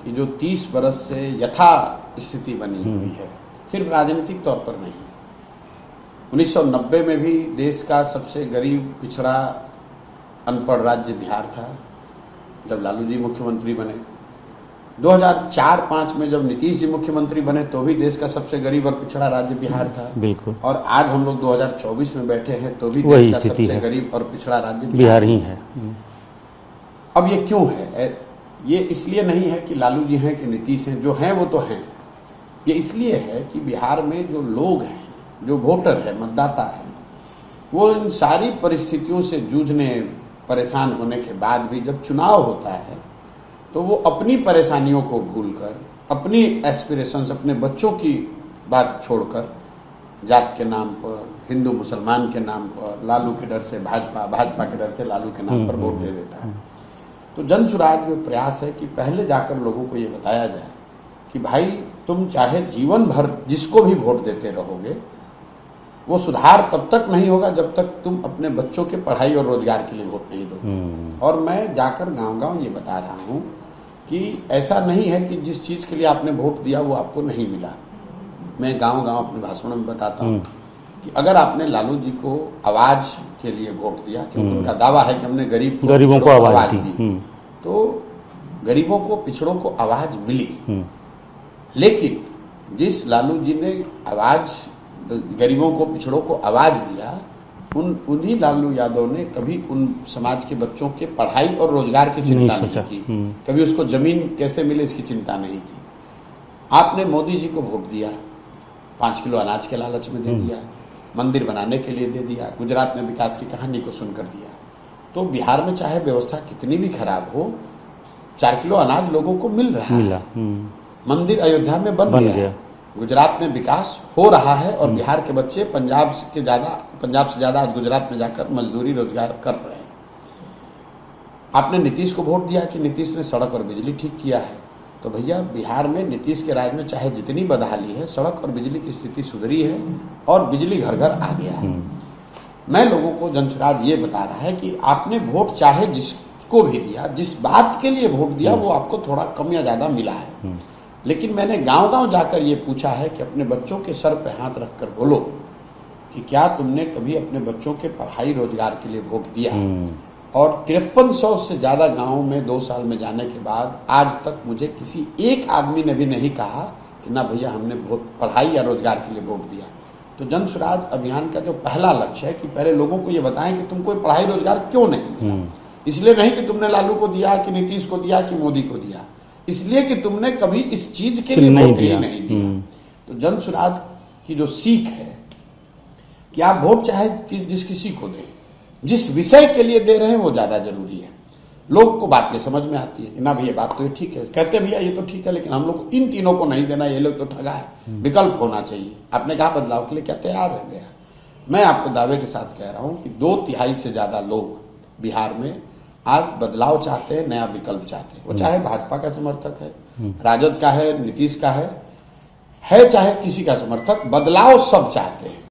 कि जो 30 बरस से यथा स्थिति बनी हुई है, सिर्फ राजनीतिक तौर पर नहीं। 1990 में भी देश का सबसे गरीब, पिछड़ा, अनपढ़ राज्य बिहार था जब लालू जी मुख्यमंत्री बने। 2004-5 में जब नीतीश जी मुख्यमंत्री बने तो भी देश का सबसे गरीब और पिछड़ा राज्य बिहार था। बिल्कुल। और आज हम लोग 2024 में बैठे हैं तो भी देश का सबसे गरीब और पिछड़ा राज्य बिहार ही है। अब ये क्यों है? ये इसलिए नहीं है कि लालू जी हैं कि नीतीश हैं, जो हैं वो तो हैं। ये इसलिए है कि बिहार में जो लोग हैं, जो वोटर है, मतदाता है, वो इन सारी परिस्थितियों से जूझने, परेशान होने के बाद भी जब चुनाव होता है तो वो अपनी परेशानियों को भूलकर, अपनी एस्पिरेशंस, अपने बच्चों की बात छोड़कर, जात के नाम पर, हिंदू मुसलमान के नाम पर, लालू के डर से भाजपा, भाजपा के डर से लालू के नाम पर वोट दे देता है। तो जन सुराज में प्रयास है कि पहले जाकर लोगों को ये बताया जाए कि भाई तुम चाहे जीवन भर जिसको भी वोट देते रहोगे, वो सुधार तब तक नहीं होगा जब तक तुम अपने बच्चों के पढ़ाई और रोजगार के लिए वोट नहीं दो। और मैं जाकर गांव-गांव ये बता रहा हूं कि ऐसा नहीं है कि जिस चीज के लिए आपने वोट दिया वो आपको नहीं मिला। मैं गांव-गांव अपने भाषणों में बताता हूं कि अगर आपने लालू जी को आवाज के लिए वोट दिया, क्योंकि उनका दावा है कि हमने गरीबों को आवाज दी, तो गरीबों को, पिछड़ों को आवाज मिली। लेकिन जिस लालू जी ने गरीबों को, पिछड़ों को आवाज दिया, उन्हीं लालू यादव ने कभी उन समाज के बच्चों के पढ़ाई और रोजगार की चिंता नहीं की, कभी उसको जमीन कैसे मिले इसकी चिंता नहीं की। आपने मोदी जी को वोट दिया, 5 किलो अनाज के लालच में दे दिया, मंदिर बनाने के लिए दे दिया, गुजरात में विकास की कहानी को सुनकर दिया। तो बिहार में चाहे व्यवस्था कितनी भी खराब हो, 4 किलो अनाज लोगों को मिल रहा है, मंदिर अयोध्या में बन गया, गुजरात में विकास हो रहा है और बिहार के बच्चे पंजाब से ज्यादा आज गुजरात में जाकर मजदूरी, रोजगार कर रहे हैं। आपने नीतीश को वोट दिया कि नीतीश ने सड़क और बिजली ठीक किया है, तो भैया बिहार में नीतीश के राज में चाहे जितनी बदहाली है, सड़क और बिजली की स्थिति सुधरी है और बिजली घर घर आ गया है। मैं लोगों को, जनसुराज ये बता रहा है कि आपने वोट चाहे जिसको भी दिया, जिस बात के लिए वोट दिया, वो आपको थोड़ा कम या ज्यादा मिला है। लेकिन मैंने गांव-गांव जाकर ये पूछा है कि अपने बच्चों के सर पे हाथ रखकर बोलो कि क्या तुमने कभी अपने बच्चों के पढ़ाई, रोजगार के लिए वोट दिया? और 5300 से ज्यादा गांवों में 2 साल में जाने के बाद आज तक मुझे किसी एक आदमी ने भी नहीं कहा कि ना भैया हमने पढ़ाई या रोजगार के लिए वोट दिया। तो जन सुराज अभियान का जो पहला लक्ष्य है कि पहले लोगों को ये बताएं कि तुमको पढ़ाई, रोजगार क्यों नहीं मिला। इसलिए नहीं कि तुमने लालू को दिया, कि नीतीश को दिया, कि मोदी को दिया, इसलिए कि तुमने कभी इस चीज के लिए वोट ही नहीं दिया। तो जन सुराज की जो सीख है कि आप वोट चाहे जिस किसी को दें, जिस विषय के लिए दे रहे हैं वो ज्यादा जरूरी है। लोग को बात ये समझ में आती है कि ना भैया बात तो ये ठीक है, कहते भैया ये तो ठीक है, लेकिन हम लोग को इन तीनों को नहीं देना, ये लोग तो ठगा है, विकल्प होना चाहिए। आपने कहा बदलाव के लिए क्या तैयार रह गया? मैं आपको दावे के साथ कह रहा हूं कि 2/3 से ज्यादा लोग बिहार में आज बदलाव चाहते हैं, नया विकल्प चाहते हैं। वो चाहे भाजपा का समर्थक है, राजद का है, नीतीश का है चाहे किसी का समर्थक, बदलाव सब चाहते हैं।